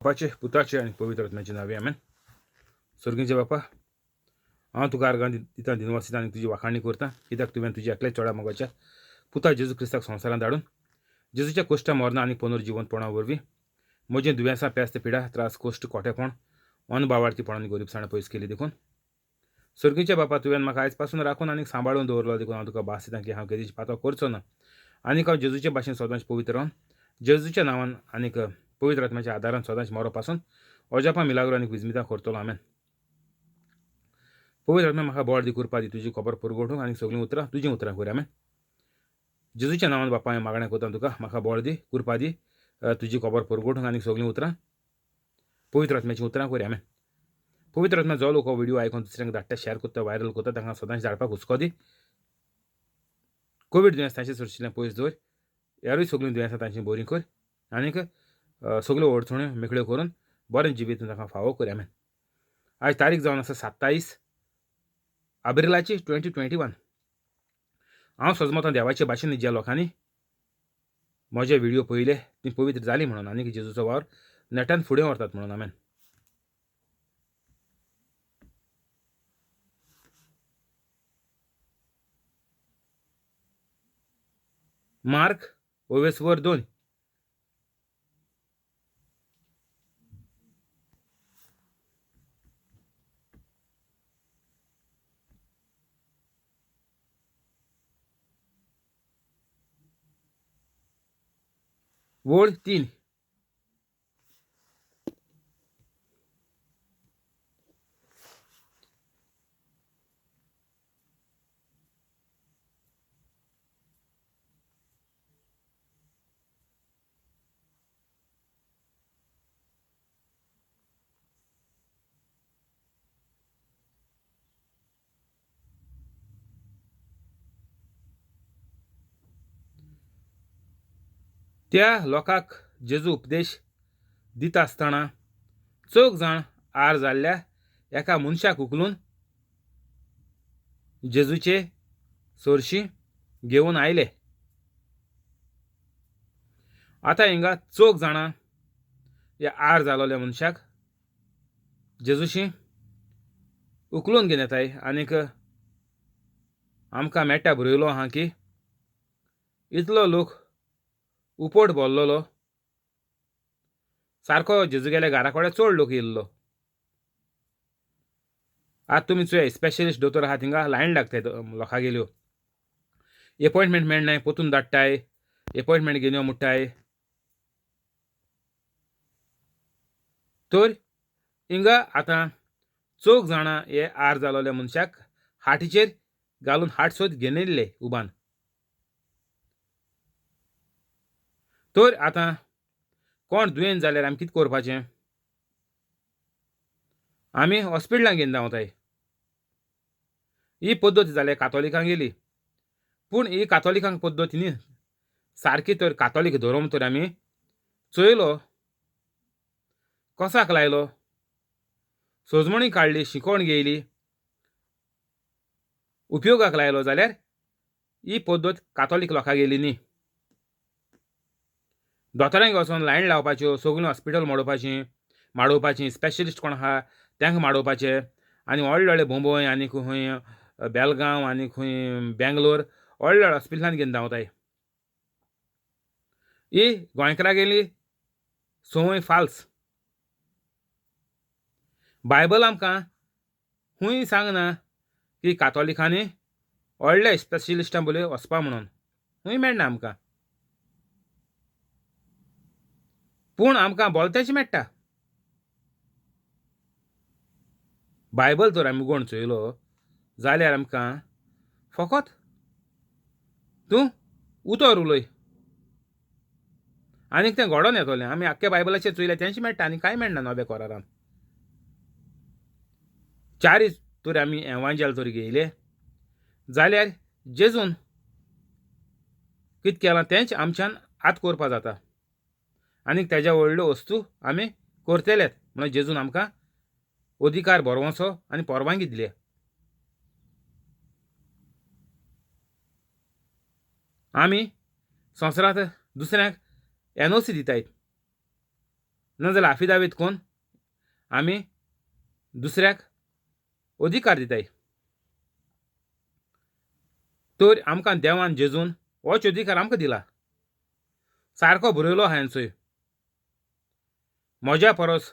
बापाचे पुताचे आणि पवित्र आत्म्याचे नावे आमेन. स्वर्गीचे बापा, हांव तुका आर्गां दिता दिनवासीता आनी तुजी वाखाणणी करता, कित्याक तुवें तुजी एकल्याच चोडा मोगाच्या पुता जेजू क्रिस्ताक संवसारांत धाडून जेजूच्या कोश्टा मरणा आनी पुनर्जिवंतपणा वरवीं म्हजें दुयेंसां पेस्त पिडा त्रास कोश्ट कोटेपण अनबावार्थीपण आनी गरीबसाण पयस केली देखून स्वर्गीच्या बापा, तुवें म्हाका आयज पासून राखून आनी सांबाळून दवरलो देखून हांव तुका भास दितां की हांव केदीच पातो करचो ना आनीक हांव जेजूचे भाशेन सदांच पवित्र रावन जेजूच्या नांवान आनीक पवित्र आत्म्याच्या आदारान सदांच मरो पासून अजापां मिलाग्रो आनी विजमितां करतलो. आमेन. पवित्र आत्म्या म्हाका बळ दी, कृपा दी, तुजी खबर पुरगोवंक आनी सगळीं उतरां तुजीं उतरां कर. आमेन. जेजूच्या नांवान बापा हांवें मागणें करता तुका, म्हाका बळ दी, कृपा दी, तुजी खबर पुरगोवंक आनी सगळीं उतरां पवित्र आत्म्याचीं उतरां कर. आमेन. पवित्र आत्म्या जो लोक हो व्हिडिओ आयकून दुसऱ्यांक धाडटा, शेअर करता, व्हायरल करता, तांकां सदांच धाडपाक हुस्को दी. कोवीड दुयेंस तांचे सुरशिल्लें पयस दवर, हेरूय सगळीं दुयेंसां तांची बरीं कर आनीक सगळ्यो अडचण्यो मेकळ्यो करून बरें जिवीत तांकां फावो कर. आमेन. आज तारीख जावन आसा 27 एप्रिलाची 2021. हांव सजमतां देवाचे भाशेन ज्या लोकांनी म्हजे व्हिडिओ पळयले तीं पवित्र जालीं म्हणून आनीक जेजूचो वावर नेटान फुडें व्हरतात म्हणून. आमेन. मार्क 2:2. वोळ 3. त्या लोकांक जेजू उपदेश दिता आसतना 4 जाण आर जाल्ल्या एका मनशाक उखलून जेजूचे सोरशीं घेवन आयले. आतां हिंगा 4 जाणां ह्या आर जालोल्या मनशाक जेजूशी उखलून घेवन येताय आनीक आमकां मेट्टा बरयलो आहा की इतलो लोक उपोट भरलेलो, सारको जेजूगेल्या घरा कडेन चड लोक येयल्लो. आतां तुमी चोय, स्पेशलिस्ट दोतोर आहा थिंगा लायन लागताय लोकां गेल्यो, एपॉयंटमेंट मेळनाय, पोतून धाडटाय, एपॉयंटमेंट घेवन यो म्हणटाय. तर हिंगा आतां 4 जाणां हे आर जालोल्या मनशाक हाटीचेर घालून हाट सोद घेवन येयल्ले उबान. तर आतां कोण दुयेंत जाल्यार आमी कितें करपाचें? आमी हॉस्पिटलांत घेवन धांवताय. ही पद्दत जाल्या कातोलिकांक गेली, पूण ही कातोलिकांक पद्दत न्ही सारकी. तर कातोलीक धर्म तर आमी चोयलो, कोसाक लायलो, सोजमणी काडली, शिकोवण घेयली, उपयोगाक लायलो जाल्यार ही पद्दत कातोलीक लोकांक गेली न्ही. दोतोरांक वचोन लायन लावपाच्यो, सगळीं हॉस्पिटल माडोवपाचीं, स्पेशलिस्ट कोण आहा तांकां माडोवपाचे आनी व्हडले व्हडले मुंबय आनी खंय बेलगांव आनी खंय बेंगलोर व्हडल्या व्हडल्या हॉस्पिटलांत घेवन धांवताय. ही गोंयकारां गेली संवय फाल्स. बायबल आमकां खूंय सांगना की कातोलिकांनी व्हडल्या स्पेशलिस्टां बोले वचपा म्हणून, खूंय मेळना आमकां. पूण आमकां बोलतेच मेळटा. बायबल तर आमी उगोवन चोयलो जाल्यार आमकां फकत तूं उतर उलय आनीक तें घडोवन येतलें. आमी आख्ख्या बायबलाचेर चोयलें तेंच मेळटा आनी कांय मेळना नव्या कोरारान. 4 तर आमी एवांजेल तर घेयले जाल्यार जेजून कितें केलां तेंच आमच्यान आत करपा जाता आनीक तेज्या व्हडल्यो वस्तू आमी करतलेत म्हणून जेजून आमकां अधिकार बरोवचो आनी परवानगी दिल्या. आमी संवसारांत दुसऱ्यांक एनओसी दितायत. नाजाल्यार आफिदावीत कोन्न आमी दुसऱ्याक अधिकार दिताय. तर आमकां देवान जेजून होच अधिकार आमकां दिला. सारको बरयलो हांवें चोय. म्हज्या परस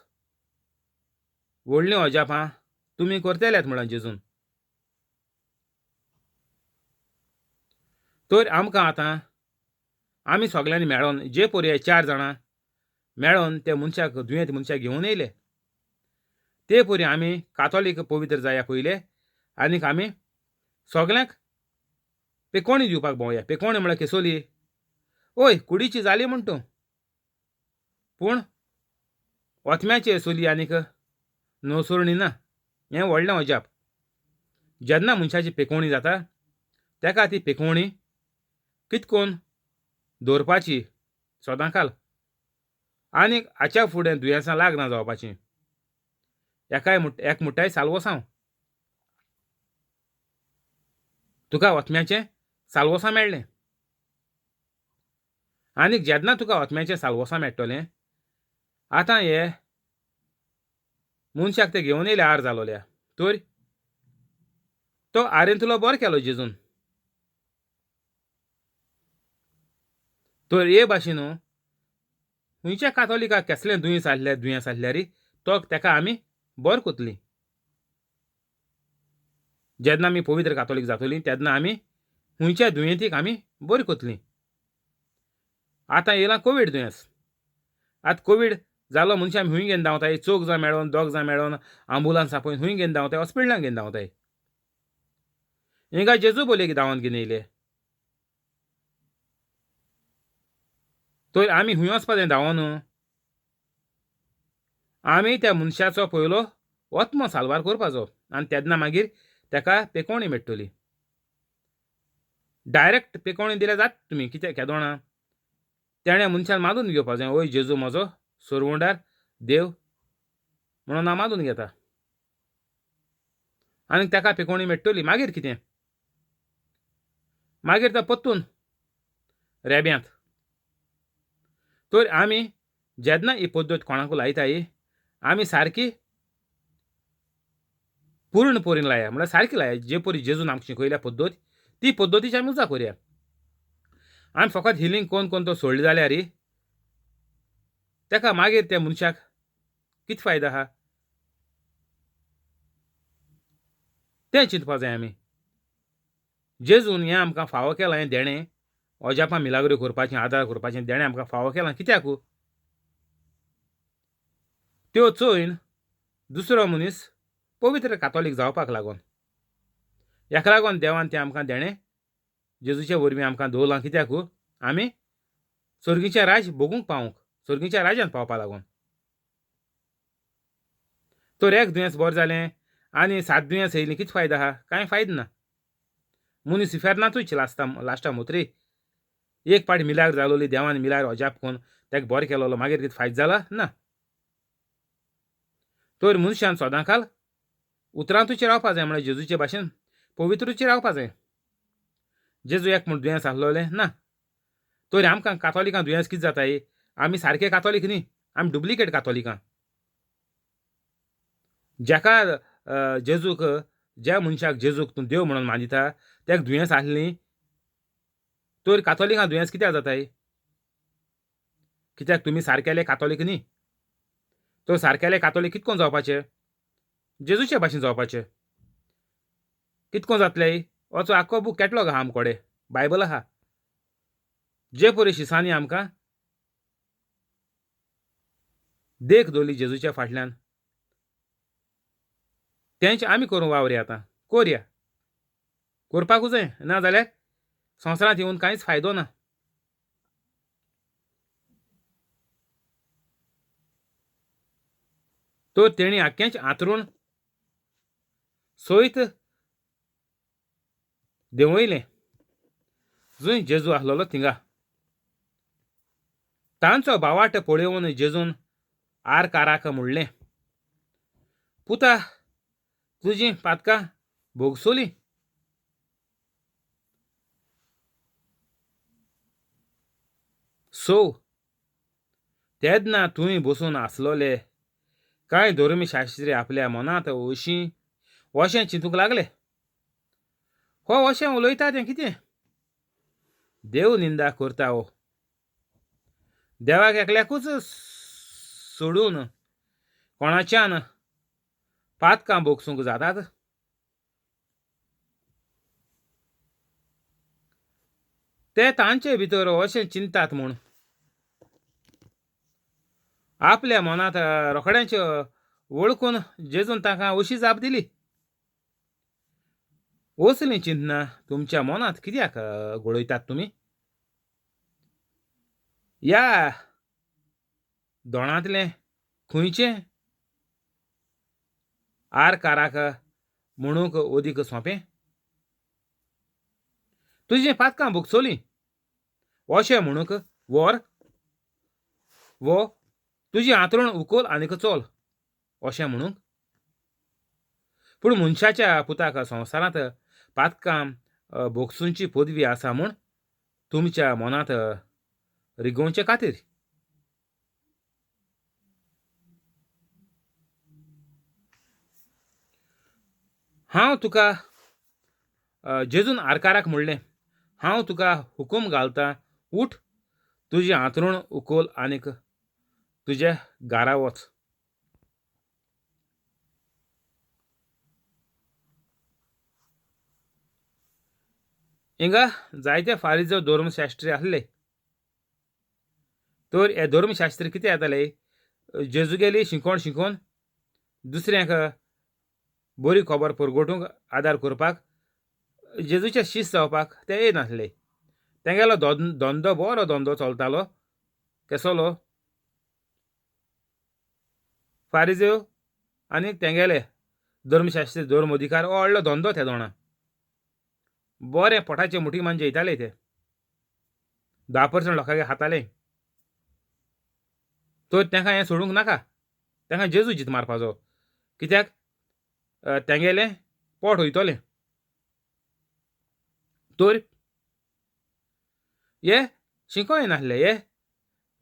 व्हडलीं अजापां तुमी करतल्यात म्हणून जेजून. तर आमकां आतां आमी सगळ्यांनी मेळोन जे पळय 4 जाणां मेळोन ते मनशाक दुयेंत मनशाक घेवन येयले. ते पळय आमी कातोलीक पवित्र जाया पयले आनीक आमी सगळ्यांक पेकोवणी दिवपाक भोंवया. पेकोवणी म्हळ्यार केसोली. ओय कुडीची जाली म्हण तूं, पूण ओथम्याचे चोली आनीक नवसोरणी ना. हें व्हडलें अजाप. जेन्ना मनशाची पेकोवणी जाता तेका ती पेकोवणी कितकोन दवरपाची सदांकाल आनीक हाच्या फुडें दुयेंसां लाग ना जावपाचीं. एक मुठाय सालवोसांव. तुका ओथम्याचें सालवोसां मेळ्ळें आनीक जेन्ना तुका ओथम्याचें सालवोसां मेळटलें आतां हे मनशाक ते घेवन येयले आर जालोल्या. तर तो आरेन तुलो बरो केलो जेजून. तर हे भाशेन खंयच्या कातोलिकाक कसलें दुयेंस आसल्यार तो तेका आमी बरो कोतलीं. जेन्ना आमी पवित्र कातोलीक जातलीं तेन्ना आमी खंयच्याय दुयेंतीक आमी बरी कोतलीं. आतां येयलां कोवीड दुयेंस. आतां कोवीड जालो मनशां आमी खंय घेवन धांवताय. 4 जां मेळोन 2 जां मेळोन आंबुलन्स आपयन खंय घेवन धांवताय. हॉस्पिटलांत घेवन धांवताय. हिंगा जेजू बोलेक धांवन घेवन येयले. तर आमी खंय वचपा जाय धांवोन. आमी त्या मनशाचो पयलो ओत्मो साल्वार करपाचो आनी तेन्ना मागीर तेका पेकोवणी मेळटली. डायरेक्ट पेकोवणी दिल्यार जाता तुमी कित्याक केदोणां तेणें मनशान मानून घेवपा जाय. ओय जेजू म्हजो सोरवोंडार देव म्हणून हांव मानून घेता आनीक तेका पेकोवणी मेळटली. मागीर कितें? मागीर तो पत्तून रेब्यांत. तर आमी जेन्ना ही पद्दत कोणाकूय लायताय आमी सारकी पूर्णपरीन लाया म्हळ्यार सारकी लाया. जे परी जेजून आमकां शिकयल्या पद्दत ती पद्दतीची आमी उजार करया. आमी फकत हिलींग कोन्न तो सोडले जाल्यार तेका मागीर त्या मनशाक कितें फायदो आहा तें चिंतपा जाय आमी. जेजून हें आमकां फावो केलां. हें देणें अजापां मिलाग्रो करपाचें आदार करपाचें देणें आमकां फावो केलां. कित्याक? त्यो चोयन दुसरो मनीस पवित्र कातोलीक जावपाक लागोन. हेका लागोन देवान तें आमकां देणें जेजूच्या वरवीं आमकां दवरलां. कित्याक? आमी सर्गीचें राज भोगूंक पावूंक सर्गीच्या राज्यांत पावपा लागोन. तर एक दुयेंस बरें जालें आनी 7 दुयेंस येयलीं कितें फायदो आहा? कांय फायदो ना. मनीस इफेरनातूच लास्टा मोत्री एक पाटी मिलाग्र जालोली देवान मिलाग्र अजाप कोन्न तेका बरो केलोलो मागीर कितें फायदो जाला ना. तर मनशान सदांकाल उतरांतूच रावपा जाय म्हळ्यार जेजूचे भाशेन पवित्रूच रावपा जाय. जेजू एक म्हूण दुयेंस आसलोलें ना. तर आमकां कातोलिकां दुयेंस कितें जाताय? आमी सारके कातोलीक न्ही. आमी डुप्लिकेट कातोलिकां. जेका जेजूक ज्या मनशाक जेजूक तूं देव म्हणून मानिता तेका दुयेंस आसलीं तर कातोलिकां दुयेंस कित्याक जाताय? कित्याक तुमी सारकेले कातोलीक न्ही. तर सारकेले कातोलीक कितकोन जावपाचे? जेजूचे भाशेन जावपाचे. कितकोन जातलें? होचो आख्खो बूक कॅटलॉग आहा आमचे कडेन. बायबल आहा. जे परी शिसांनी आमकां देख दवरली जेजूच्या फाटल्यान तेंच आमी करूं वावरया. आतां करया. करपाकूच जाय ना जाल्यार संवसारांत येवन कांयच फायदो ना. तर तेणी आख्खेंच आंतरून सोयत देंवयलें जंय जेजू आसलोलो थिंगा. तांचो भावार्थ पळयोवन जेजून आरकाराक म्हणलें, पुता तुजीं पातकां भोगसोलीं. सोव तेन्ना थंय बसून आसलोले कांय धर्मशास्त्री आपल्या मनांत अशें चिंतूंक लागले, हो अशें उलयता तें कितें? देव निंदा करता हो. देवाक एकल्याकूच सोडून कोणाच्यान पातकां भोगसूंक जातात? ते तांचे भितर अशें चिंतात म्हूण आपल्या मनांत रोखडेंच वळखून जेजून तांकां अशी जाप दिली. असलीं चिंतना तुमच्या मनांत कित्याक घोळयतात तुमी? ह्या दोणांतलें खंयचें आरकाराक म्हणूंक ओदीक सोंपें? तुजीं पातकां भोगसोलीं अशें म्हणूंक वर, वो तुजी आंतरूण उखल आनीक चोल अशें म्हणूंक? पूण मनशाच्या पुताक संवसारांत पातकां भोगसूंची पदवी आसा म्हूण तुमच्या मनांत रिगोवचे खातीर. हांव तुका जेजून आरकाराक म्हणलें, हांव तुका हुकूम घालतां, उठ, तुजी आंतरूण उखल आनीक तुजे घारा वच. हिंगा जायते फारिजो धर्मशास्त्री आसले. तर हे धर्मशास्त्री कितें येताले, जेजूगेली शिकोवण शिकोवन दुसऱ्यांक बरी खबर परगटूंक आदार करपाक जेजूचे शिश्य जावपाक ते येनासले. तेंगेलो धंदो बरो धंदो चलतालो. केसलो? फारिजो आनी तेंगेले धर्मशास्त्री धर्म अधिकार हो व्हडलो धंदो त्या दोणां. बरें पोटाचे मुठी मान जेयताले ते. 10% लोकांगे खाताले. तर तेंकां हें सोडूंक नाका. तेंकां जेजू जीत मारपाचो. कित्याक तेंगेलें पोट वयतलें. तर हे शिको येनासले. हे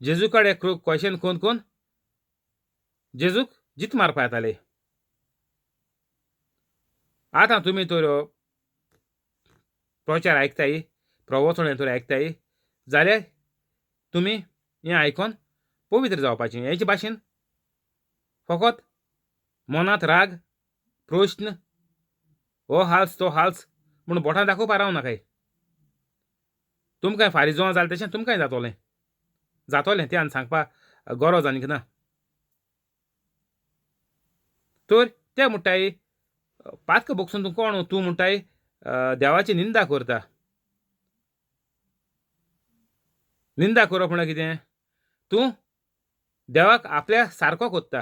जेजू कडेन क्वेश्चन कोन्न जेजूक जीत मारपा येताले. आतां तुमी तर प्रचार आयकताय, प्रवचन तर आयकताय, जाल्यार तुमी हें आयकोन पवित्र जावपाचें. हेचे भाशेन फकत मनांत राग, प्रश्न, हो हाल्स तो हाल्स म्हूण बोटां दाखोवपा रावं नाकाय. तुमकां फारिजोआं जालें तशें तुमकांय जातोलें तें आनी सांगपा गरज आनीक ना. तर ते म्हणटाय पातकां भोगसून तूं कोण? तूं म्हणटाय देवाची निंदा करता. निंदा करप म्हळ्यार कितें? तूं देवाक आपल्या सारको कोत्ता.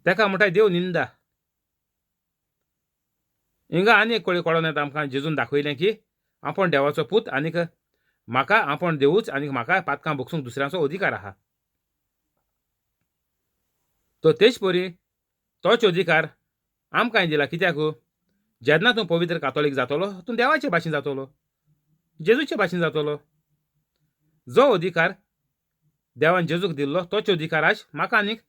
तेका म्हणटाय देव निंदा. हिंगा आनी एक कळोन येता आमकां जेजून दाखयलें की आपूण देवाचो पूत आनीक म्हाका आपूण देवूच आनीक म्हाका पातकां भोगसूंक दुसऱ्यांचो अधिकार आहा. तो तेच परी तोच अधिकार आमकांय दिला. कित्याक? जेन्ना तूं पवित्र कातोलीक जातलो, तूं देवाचे भाशेन जातलो, जेजूचे भाशेन जातलो. जो अधिकार देवान जेजूक दिल्लो तोच अधिकार आज म्हाका आनीक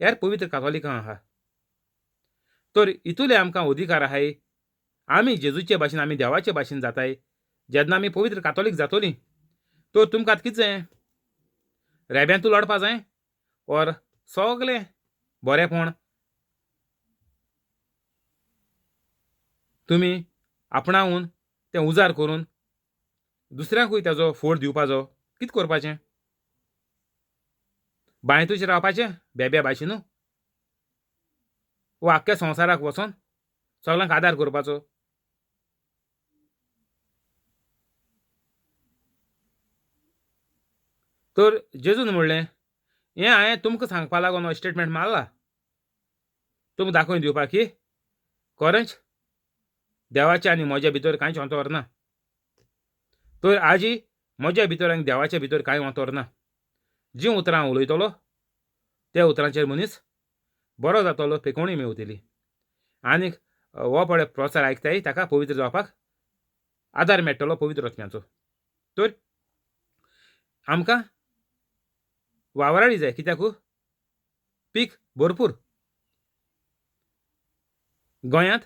हेर पवित्र कातोलिकांक आहा. तर इतुले आमकां अधिकार आहाय. आमी जेजूचे भाशेन, आमी देवाचे भाशेन जाताय. जेन्ना आमी पवित्र कातोलीक जातलीं, तर तुमकां आतां कितें जाय? रेब्यांतू लडपा जाय? ओर सगलें बरेंपण तुमी आपणावून तें उजार करून दुसऱ्यांकूय ताजो फोड दिवपाचो? कितें करपाचें? बांयतूच रावपाचें बेब्या भाशेन? वो आख्ख्या संवसाराक वचोन सगल्यांक आदार करपाचो? तर जेजून म्हणलें, हें हांवें तुमकां सांगपा लागून हो स्टेटमेंट मारला, तुमकां दाखोवन दिवपाक की खरेंच देवाच्या आनी म्हज्या भितर कांयच अंतर ना. तर आजी म्हज्या भितर आनी देवाच्या भितर कांय अंतर ना. जीं उतरां हांव उलयतलो त्या उतरांचेर मनीस बरो जातलो, पेकोवणी मेवतली आनीक हो पळय प्रचार आयकताय ताका पवित्र जावपाक आदार मेळटलो पवित्र आत्म्याचो. तर आमकां वावराळी जाय कित्याक पीक भरपूर गोंयांत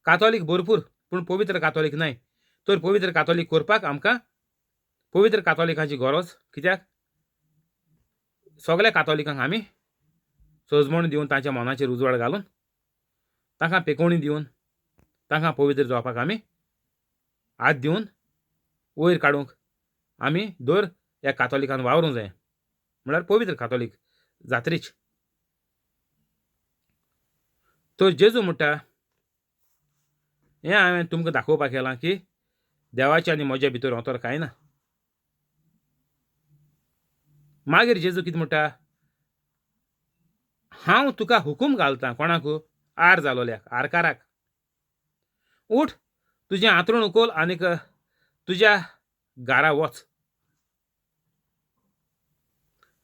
कातोलीक भरपूर पूण पवित्र कातोलीक नाय तर पवित्र कातोलीक करपाक आमकां पवित्र कातोलिकांची गरज कित्याक सगळ्या कातोलिकांक आमी सजमण दिवन तांच्या मनाचेर उजवाड घालून तांकां पेकोवणी दिवन तांकां पवित्र जावपाक आमी हात दिवन वयर काडूंक आमी दर ह्या कातोलिकान वावरूंक जाय म्हळ्यार पवित्र कातोलीक जात्रेची तर जेजू म्हणटा हें हांवें तुमकां दाखोवपाक केलां की देवाचें आनी म्हज्या भितर अंतर कांय ना. मागीर जेजू कितें म्हणटा हांव तुका हुकूम घालतां कोणाक आर जालोल्याक आरकाराक उठ तुजें आंतरूण उखल आनीक तुज्या घारा वच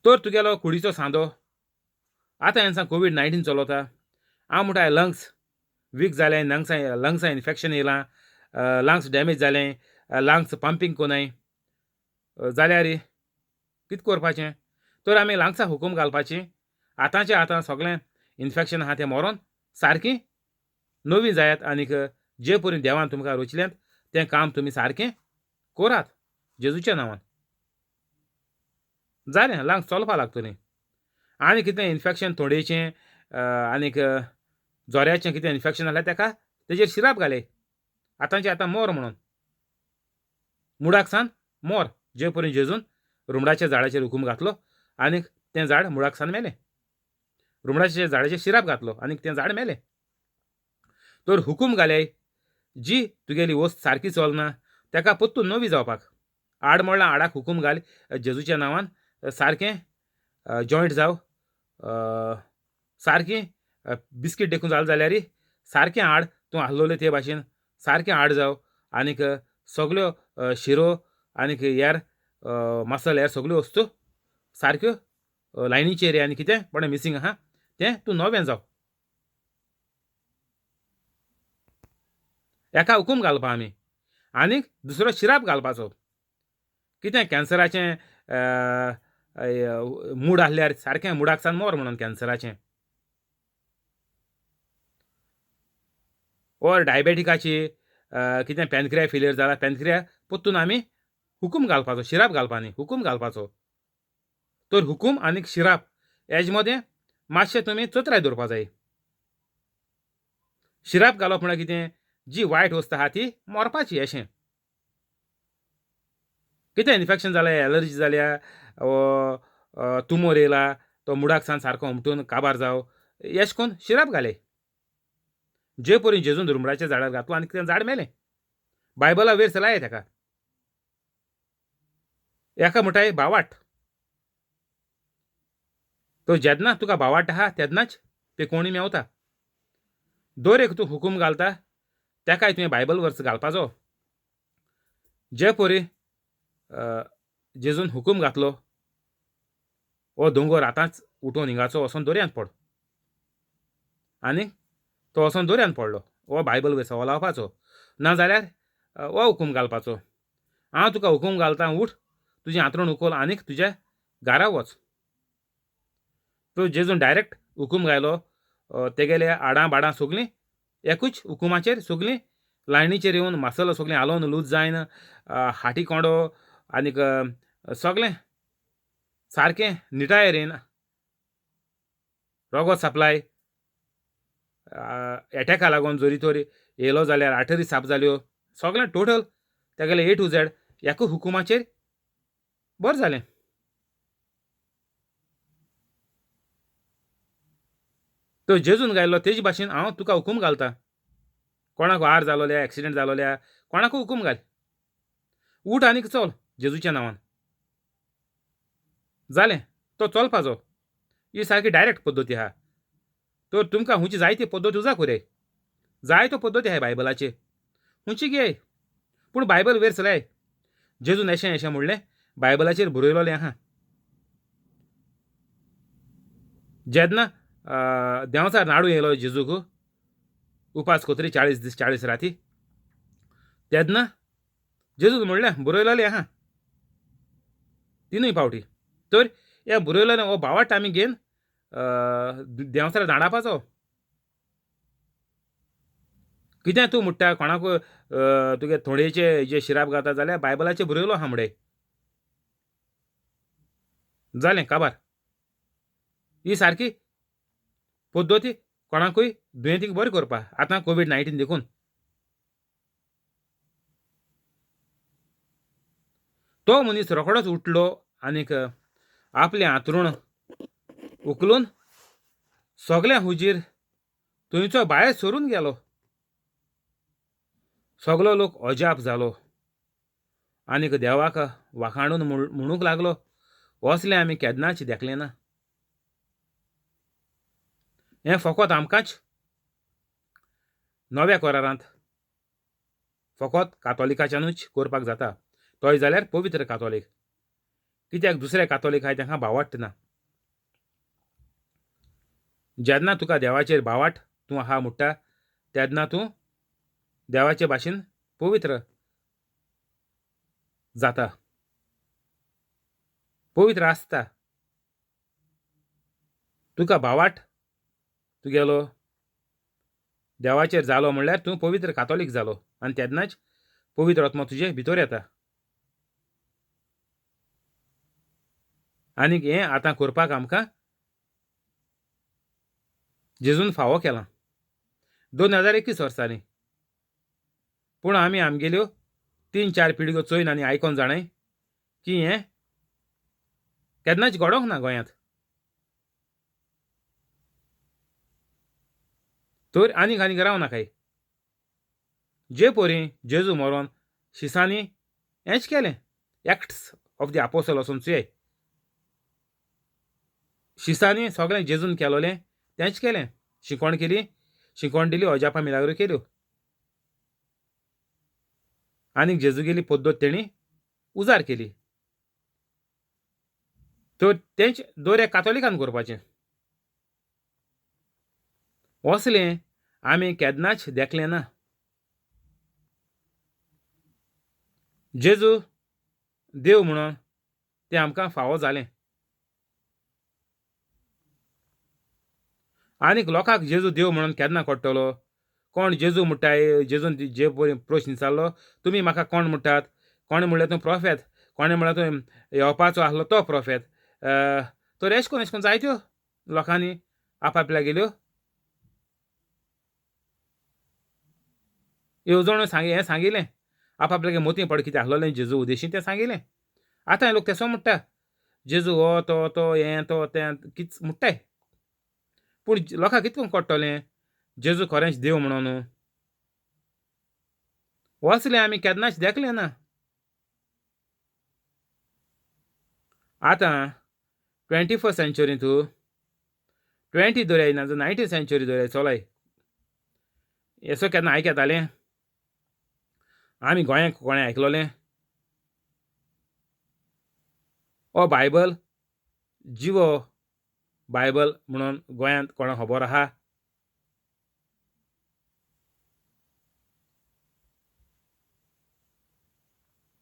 तर तुगेलो कुडीचो सांदो आतां हांवें सांग कोवीड-19 चलता हांव म्हणटा लंग्स वीक जालें लंग्सा इन्फेक्शन येयलां लंग्स डॅमेज जालें लंग्स पंपींग कोनाय जाल्यार कितें करपाचें तर आमी लंग्सा हुकूम घालपाची आतांच्या आतां सगळें इन्फेक्शन आहा तें मरोन सारकीं नवीं जायात आनीक जे परी देवान तुमकां रचल्यांत तें काम तुमी सारकें करात जेजूच्या नांवान जालें लंग्स चलपा लागतलीं आनी कितें इन्फेक्शन थोडेचें आनीक जोऱ्याचें कितें इन्फेक्शन जाल्यार तेका तेजेर शिराप घाले आतांचे आतां मोर म्हणून मुडाक सावन मोर जे परी जेजून रुमडाच्या झाडाचेर हुकूम घातलो आनीक तें झाड मुळाक सावन मेलें रुमडाच्या झाडाचेर शिराप घातलो आनीक तें झाड मेलें तर हुकूम घाले जी तुगेली वस्त सारकी चलना तेका परतून नवी जावपाक आड मोडलां आडाक हुकूम घाल जेजूच्या नांवान सारकें जॉयंट जाव सारकें बिस्कीट देखून जालें जाल्यार सारकें हाड तूं आहलोलें ते भाशेन सारकें हाड जाव आनीक सगळ्यो शिरो आनीक हेर मसाल हेर सगळ्यो वस्तू सारक्यो लायनीचेर आनी कितें पण मिसींग आहा तें तूं नवें जाव एका हुकूम घालपा आमी आनीक दुसरो शिराप घालपाचो कितें कॅन्सराचें मूड आहल्यार सारकें मुडाक सावन मोर म्हणून कॅन्सराचें ओर डायबेटिकाची कितें पॅनक्रिया फेलियर जाला पॅनक्रिया परतून आमी हुकूम घालपाचो शिराप घालपा न्ही हुकूम घालपाचो तर हुकूम आनीक शिराप हेजे मदें मातशें तुमी चतराय दवरपा जाय शिराप घालप म्हळ्यार कितें जी वायट वस्त आहा ती मरपाची अशें कितें इन्फेक्शन जालें एलर्जी जाल्या तुमोर येयला तो मुडाक सावन सारको उमटून काबार जाव अशें करून शिराप घाले जे परी जेजून रुमडाच्या झाडार घातलो आनी तें झाड मेलें बायबला वेर्स लाय तेका एका म्हणटाय भावाट तो जेन्ना तुका भावाट आहा तेन्नाच पेकोवणी मेवता दर एक तूं हुकूम घालता तेकाय तुवें बायबल वर्स घालपाचो जे परी जेजून हुकूम घातलो हो दोंगर आतांच उठोवन हिंगाचो वचोन दर्यांत पड आनी तो वचोन दर्यांत पडलो हो बायबल वर्स हो लावपाचो नाजाल्यार हो हुकूम घालपाचो हांव तुका हुकूम घालतां उठ तुजें आंतरूण उखल आनीक तुज्या घारा वच तो जेजून डायरेक्ट हुकूम घायलो तेगेले आडां बाडां सगळीं एकूच हुकुमाचेर सगळीं लायनीचेर येवन मसालो सगळें हालोवन लूज जायन हाटी कोंडो आनीक सगळें सारकें निटायेर येयन रगत सप्लाय एटॅका लागून जोरी तोर येयलो जाल्यार आर्टरी साप जाल्यो सगळें टोटल तेगेलें A to Z एकूच हुकुमाचेर बरें जालें तो जेजून गायल्लो तेजे भाशेन हांव तुका हुकूम घालतां कोणाक आर जालोल्या एक्सिडेंट जालोल्या कोणाकूय हुकूम घाल उठ आनीक चल जेजूच्या नांवान जालें तो चलपाचो ही सारकी डायरेक्ट पद्दती आहा तर तुमकां हुंची जायती पद्दती उजा कोरे जायत्यो पद्दती आहाय बायबलाचे हुंची घे पूण बायबल वेर्स लाय जेजून अशें म्हणलें बायबलाचेर बरयलोलें आहा जेन्ना देंवचार नाडू येयलो जेजूक उपास कोतरी 40 दीस 40 राती तेन्ना जेजून म्हणलें बरयलोलें आहा तिनूय फावटी. तर हे बरयलेलें हो बावाट आमी घेवन देंवचाराक धाडापाचो. कितें तूं म्हणटा कोणाकूय तुगे थोडेचे जे शिराप घाता जाल्यार बायबलाचेर बरयलो आहा मुडे. जालें काबार. ही सारकी पद्दती कोणाकूय दुयेंतीक बरें करपा. आतां कोवीड-19 देखून तो मनीस रोखडोच उठलो आनीक आपलें हांतरूण उखलून सगल्या हुजीर थंयचो भायर सरून गेलो. सगलो लोक अजाप जालो आनीक देवाक वाखाणून म्हणूंक लागलो, असलें आमी केन्नाच देखलें ना. हें फकत आमकांच नव्या करारांत फकत कातोलिकाच्यानूच करपाक जाता. तोय जाल्यार पवित्र कातोलीक. कित्याक दुसरे कातोलीक आहाय तांकां भावाट्ट ना. जेन्ना तुका देवाचेर भावाट तूं आहा म्हणटा तेन्ना तूं देवाचे भाशेन पवित्र जाता, पवित्र आसता. तुका भावाट तुगेलो देवाचेर जालो म्हणल्यार तूं पवित्र कातोलीक जालो आनी तेन्नाच पवित्र आत्मा तुजे भितर येता. आनीक हें आतां करपाक आमकां जेजून फावो केलां 2021 वर्सांनी. पूण आमी आमगेल्यो 3-4 पिळग्यो चोयन आनी आयकोन जाणाय की हें केन्नाच घडोंक ना गोंयांत. तर आनीक रावं नाकाय. जे परी जेजू मरोन शिसांनी हेंच केलें. एक्ट्स ऑफ द आपोस्टल वचून चुये. शिसांनी सगळें जेजून केलोलें तेंच केलें. शिकोण केली, शिकोण दिली, अजापा मिलाग्रो केल्यो आनीक जेजूगेली पद्दत तेणी उजार केली. तर तेंच दर एक कातोलिकान करपाचें. असलें आमी केन्नाच देखलें ना. जेजू देव म्हणून तें आमकां फावो जालें. आनीक लोकांक जेजू देव म्हणून केन्ना कळटलो? कोण जेजू म्हणटाय, जेजून जे प्रश्न विचारलो, तुमी म्हाका कोण म्हणटात? कोणें म्हणलें तूं प्रॉफेट, कोणें म्हणलें तूं येवपाचो आसलो तो प्रॉफेट. तर एश कोन्न जायत्यो लोकांनी आपआपल्यागेल्यो येवजण्यो हें सांगिल्लें. आपआपल्यागे मोती पड कितें आसलोलें जेजू उद्देशीं तें सांगिल्लें. आतां हे लोक तेसो म्हणटा जेजू हो तो हें तो तें कितें म्हणटाय. पूण लोकांक कितको कळटलें जेजू खरेंच देव म्हणून? असलें आमी केन्नाच देखलें ना. आतां 21st सेंच्युरींत 20 धरय ना 19th सेंच्युरी धरय चलय. हेसो केन्ना आयकतालें आमी गोंयांत कोणें आयकलोलें हो बायबल जिवो बायबल म्हणून गोंयांत कोणाक खबर आहा?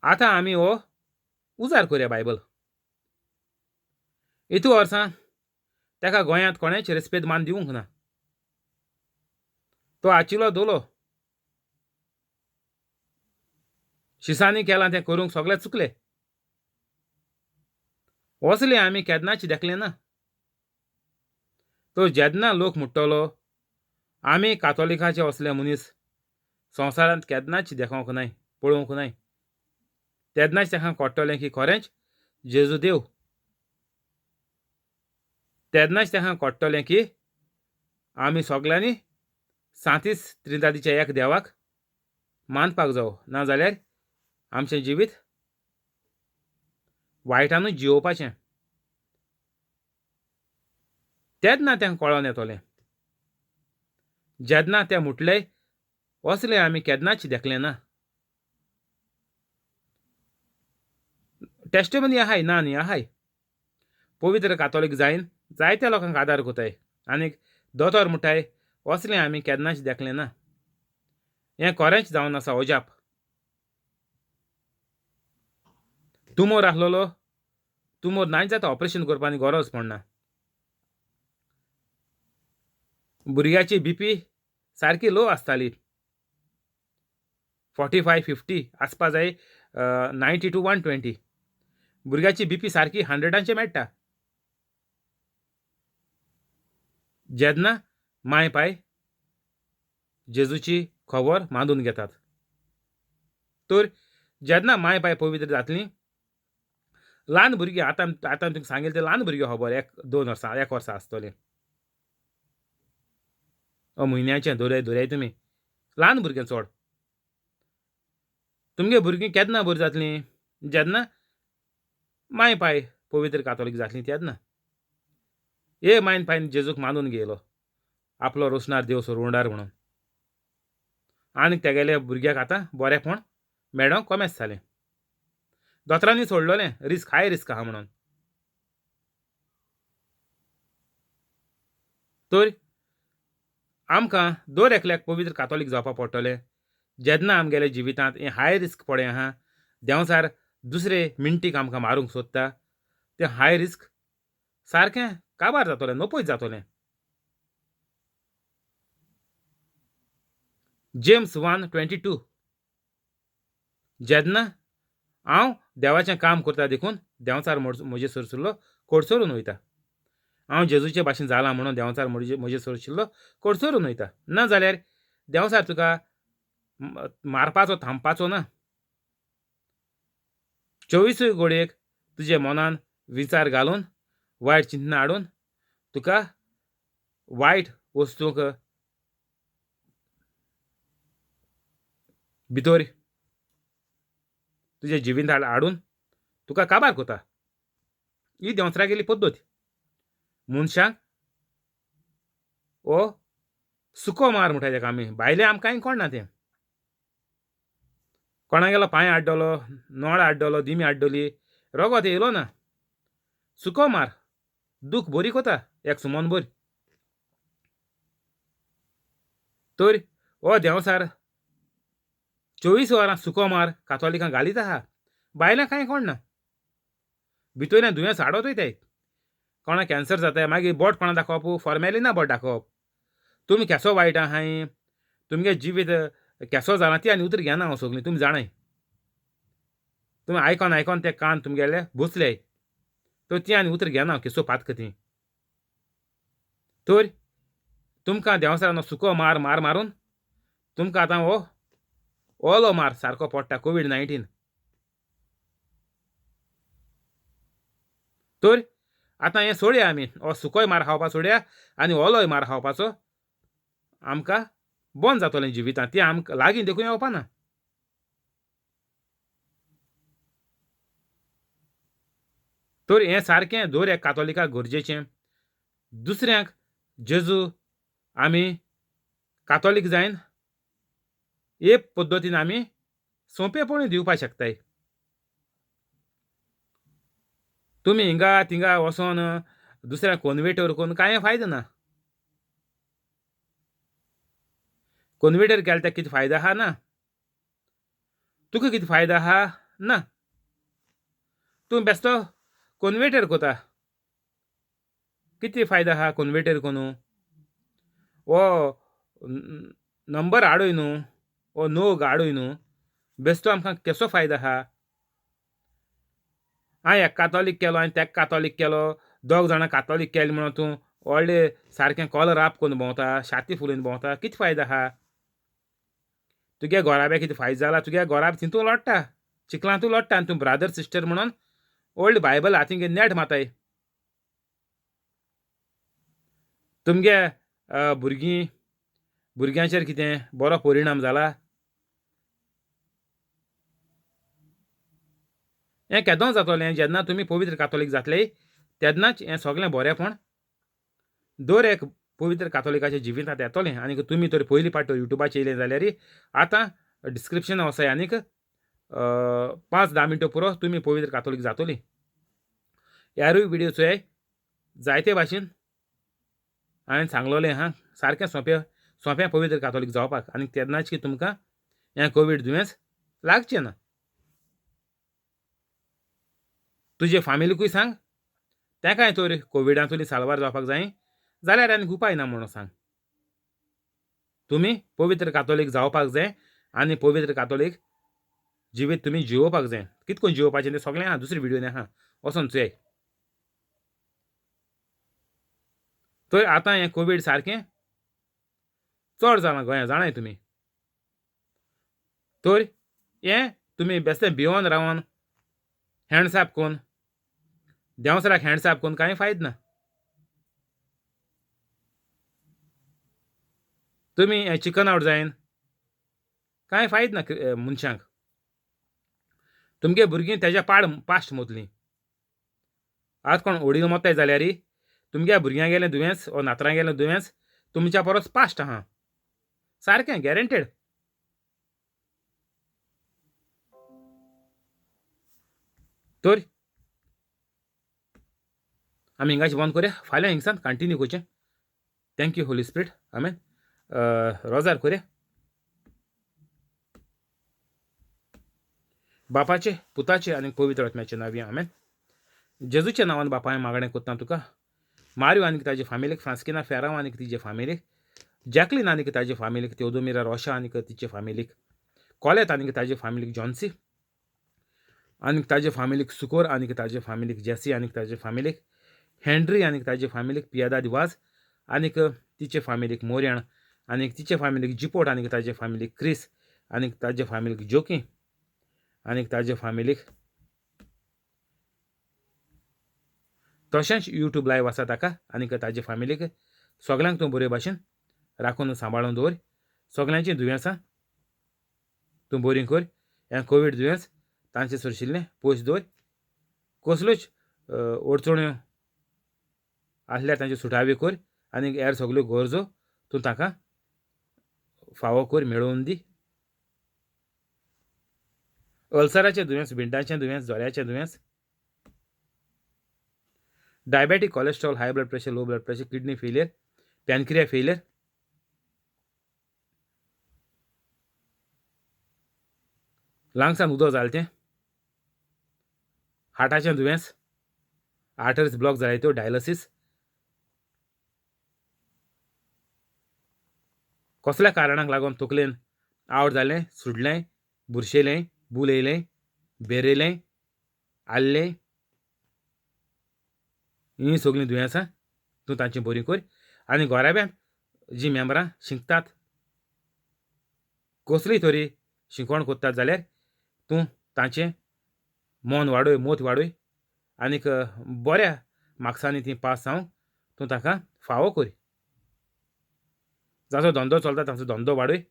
आतां आमी हो उजार करया बायबल. इतू वर्सां ताका गोंयांत कोणेच रेस्पेद मान दिवंक ना. तो आचिलो दोलो. शिसांनी केलां तें करूंक सगळें चुकलें. असलें आमी केन्नाच देखलें ना. तो जेन्ना लोक म्हणटलो आमी कातोलिकाचे असले मनीस संवसारांत केन्नाच देखोंक नाय, पळोवंक नाय, तेन्नाच ताका कळटलें की खरेंच जेजू देव. तेन्नाच ताका कळटलें की आमी सगल्यांनी सांतीस त्रिदादीच्या एक देवाक मानपाक जावो, नाजाल्यार आमचें जिवीत वायटानूच जिवोवपाचें. तेन्ना तांकां कळोन येतलें. जेन्ना ते म्हटलें असलें आमी केन्नाच देखलें ना. टेस्टिमनी आहाय ना न्ही आहाय. पवित्र कातोलीक जायन जायत्या लोकांक आदार कोताय आनीक दोतोर म्हणटाय असलें आमी केन्नाच देखलें ना. हें खरेंच जावन आसा अजाप. तुमोर आसलोलो तूं नांय जाता ऑपरेशन करपाची गरज पडना. भुरग्याची BP सारकी लो आसताली. 45-50 आसपा जाय. 90 to 120. भुरग्याची BP सारकी 100चे मेळटा. जेन्ना माय पाय जेजूची खबर मांडून घेतात. तर जेन्ना माय पाय पवित्र जातलीं, ल्हान भुरगीं आतां तुमकां सांगिल्लें तें ल्हान भुरगीं खबर 1-2 वर्सां 1 वर्सा आसतलें. म्हयन्याचें धरय तुमी. ल्हान भुरगें चड. तुमगे भुरगीं केन्ना बरीं जातलीं? जेन्ना माय पाय पवित्र कातोलीक जातलीं तेन्ना. मायन पायन जेजूक मानून घेयलो आपलो रोसणार देव सोडवणार म्हणून. आनी तेगेले भुरग्याक आतां बरेंपण मेळोंक कोमेस जालें. दोतोरांनी सोडलोलें रिस्क हाय रिस्क आहा म्हणून. तर आमकां दर एकल्याक पवित्र कातोलीक जावपा पडटलें. जेन्ना आमगेल्या जिवितांत हें हाय रिस्क पडें आहा, देंवचार दुसरे मिनटीक आमकां मारूंक सोदता, तें हाय रिस्क सारकें काबार जातलें, नपयत जातलें. जेम्स 1:22 जेन्ना हांव देवाचें काम करता देखून देंवचार म्हजे सरशिल्लो कोडसरून वयता. हांव जेजूचे भाशेन जालां म्हणून देंवचार म्हजे सरशिल्लो कोडसरून वयता. ना जाल्यार देंवचार तुका मारपाचो थांबपाचो ना. 24 घडयेक तुजे मनान विचार घालून वायट चिंतना हाडून तुका वायट वस्तूंक भितर तुजे जिवितांत हाडून तुका काबार करता. ही देंवचारागेली पद्दत. मनशाक हो सुको मार म्हणटा तेका आमी. भायले आमकां कांय कोणना तें. कोणागेलो पांय हाड्डलो, नोळ हाड्डलो, दिमी हाड्डली, रोगत येयलो ना. सुको मार दूख बरी कोता एक सुमनभर. तर हो देंवचार 24 वरां सुको मार कातोलिकांक घालीत आहा. भायल्याक कांय कोणना. भितरल्यान दुयेंस हाडत वयताय. कोणाक कॅन्सर जाताय, मागीर बोट कोणा दाखोवप, फॉर्मेलिना बोट दाखोवप. तुमी केसो वायट आहाय, तुमगे जिवीत केसो जाला ती आनी उतर घेना हांव सगलीं तुमी जाणाय. तुमी आयकोन ते कान तुमगेले बसल्याय. तर ती आनी उतर घेना हांव केसो पातक ती. तर तुमकां देंवचारान सुको मार मारून तुमकां आतां हो ओलो मार सारको पडटा COVID-19. तर आतां हें सोडया आमी. हो सुकोय मार खावपा सोडया आनी ओलोय मार खावपाचो आमकां बंद जातलें जिवितांत. तें आमकां लागीं देखून येवपाना. तर हें सारकें दर एक कातोलिकाक गरजेचें. दुसऱ्यांक जेजू आमी कातोलीक जायन हे पद्दतीन आमी सोंपेपणी दिवपा शकताय. तुमी हिंगा थिंगा वचोन दुसऱ्यांक कन्वेटर करून कांय फायदो ना. कन्वेटर केल्या तेका कितें फायदो आहा ना. तुका कितें फायदो आहा ना. तूं बेश्टो कन्वेटर कोता. कितें फायदो आहा कन्वेटर करून. हो नंबर हाडूय न्हू, हो नोग हाडूय न्हू. बेश्टो आमकां केसो फायदो आहा. हांवें एक कातोलीक केलो आनी तेका कातोलीक केलो. दोग जाणां कातोलीक केले म्हणून तूं व्हडलें सारकें कॉलर आप करून भोंवता, छाती फुलोवन भोंवता. कितें फायदो आहा. तुगे घोराब्या कितें फायदो जाला. तुगे घोराब थिंतू लोडटा, चिकलांतू लोडटा आनी तूं ब्रादर सिस्टर म्हणून ओल्ड बायबल हातीन घेवन नेट माताय. तुमगे भुरग्यांचेर कितें बरो परिणाम जाला. हें केदों जातलें जेन्ना तुमी पवित्र कातोलीक जातले तेन्नाच हें सगळें बरेंपण दर एक पवित्र कातोलिकाच्या जिवितांत येतलें. आनी तुमी तर पयली पाट युट्यूबाचेर येयलें जाल्यार आतां डिस्क्रिप्शनांत वसाय आनीक 5-10 मिनटां पुरो तुमी पवित्र कातोलीक जातलीं. ह्यारूय व्हिडिओ चोय जायते भाशेन हांवें सांगलोलें आहा सारकें सोंपें पवित्र कातोलीक जावपाक. आनी तेन्नाच की तुमकां हें कोवीड दुयेंस लागचें ना. तुजे फॅमिलीकूय सांग, तेकाय तर कोविडांतुली साल्वार जावपाक जाय जाल्यार आनीक उपाय ना म्हणून सांग. तुमी पवित्र कातोलीक जावपाक जाय आनी पवित्र कातोलीक जिवीत तुमी जिवोवपाक जाय. कितको जिवोवपाचें तें सगळें आहा दुसरे व्हिडिओनी आहा, वचोन चोय. तर आतां हें कोवीड सारकें चड जालां गोंयांत जाणाय तुमी. तर हें तुमी बेश्टें भिवोन रावन हँड साफ कोन्न देंवसराक हँड साफ कोन्न कांय फायद ना. तुमी हें चिकन आवट जायन कांय फायद ना मनशांक. तुमगे भुरगीं तेज्या पास्ट मोतलीं. आज कोण ओडील मोत्ताय जाल्यार तुमगे भुरग्यां गेलें दुयेंस वो नातरां गेलें दुयेंस तुमच्या परस पास्ट आहा. सारकें गॅरंटेड. तर आमी हिंगाची बंद करुया. फाल्यां हिंगसान कंटिन्यू करचें. Thank you holy spirit. आमेन. रोजार करुया. बापाचे, पुताचे आनी पवित्र आत्म्याचे नांवी आमेन. जेजूच्या नांवान बापा हांवें मागणें कोत्ता तुका. मारियो आनीक ताजे फॅमिलीक, फ्रांस्किना फेरांव आनीक तिजे फॅमिलीक, जॅकलीन आनीक ताजे फॅमिलीक, तेओदोमिरा रोशा आनीक तिचे फॅमिलीक, कॉलेत आनीक ताजे फॅमिलीक, जॉन्सी आनीक ताजे फॅमिलीक, सुकोर आनीक ताजे फॅमिलीक, जेसी आनीक ताजे फॅमिलीक, हेनरी आनीक ताजे फॅमिलीक, पियादा दिवाज आनीक तिचे फॅमिलीक, मोर्याण आनीक तिचे फॅमिलीक, जिपोट आनीक ताजे फॅमिलीक, क्रिस आनीक ताजे फॅमिलीक, जोकी आनीक ताजे फॅमिलीक, तशेंच यूट्यूब लायव्ह आसा ताका आनीक ताजे फॅमिलीक सगळ्यांक तूं बरे भाशेन राखून सांबाळून दवर. सगळ्यांची दुयेंसां तूं बरीं कर. हें कोवीड दुयेंस तांचे सरशिल्लें पयस दवर. कसल्योच अडचण्यो आसल्यार तांच्यो सुटावे कर आनीक हेर सगल्यो गरजो तूं ताका फावो कर, मेळोवन दी. अल्सराचें दुयेंस, भिंडाचें दुयेंस, जोऱ्याचें दुयेंस, diabetic, cholesterol, high blood pressure, low blood pressure, kidney failure, pancreas failure, लांगसान उदक जालें, हार्टाचें दुयेंस, आर्टरीज ब्लॉक जाय त्यो, डायलिसीस, कसल्या कारणाक लागून तकलेन आवट जालें, सुडलें, बुरशेलें, बूल येयलें, बेरेलें, आल्लें, हीं सगळीं दुयेंसां तूं तांची बरी कर. आनी घोराब्यान जीं मेंबरां शिंकतात, कसलीय तरी शिंकोण कोत्तात जाल्यार तूं तांचें मोन वाडय, मोत वाडय आनीक बऱ्या मार्क्सांनी तीं पास जावंक तूं ताका फावो कर. जाचो धंदो चलता तांचो धंदो वाडय.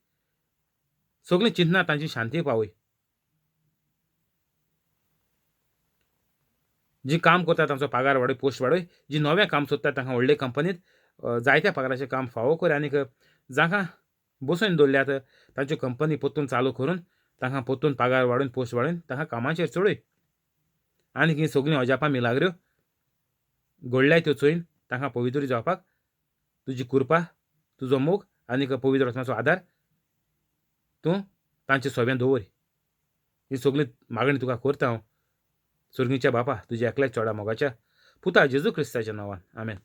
सगळीं चिंतनां तांची शांती पावय. जीं काम करतात तांचो पगार वाडय, पोस्ट वाडय. जीं नवें काम सोदतात तांकां व्हडले कंपनींत जायत्या पगाराचें काम फावो कर आनीक जांकां बसोवन दवरल्यात तांच्यो कंपनी परतून चालू करून तांकां परतून पगार वाडोवन, पोस्ट वाडोवन तांकां कामाचेर चडय. आनीक हीं सगळीं अजापां मिलाग्र्यो घडल्याय त्यो चोयन तांकां पवित्र जावपाक तुजी कृपा, तुजो मोग आनीक पवित्र आत्म्याचो आदार तूं तांचे सोबें दवर. ही सगळी मागणी तुका करता हांव सर्गीच्या बापा तुज्या एकल्याच चोडा मोगाच्या पुता जेजू क्रिस्ताच्या नांवान. आमेन.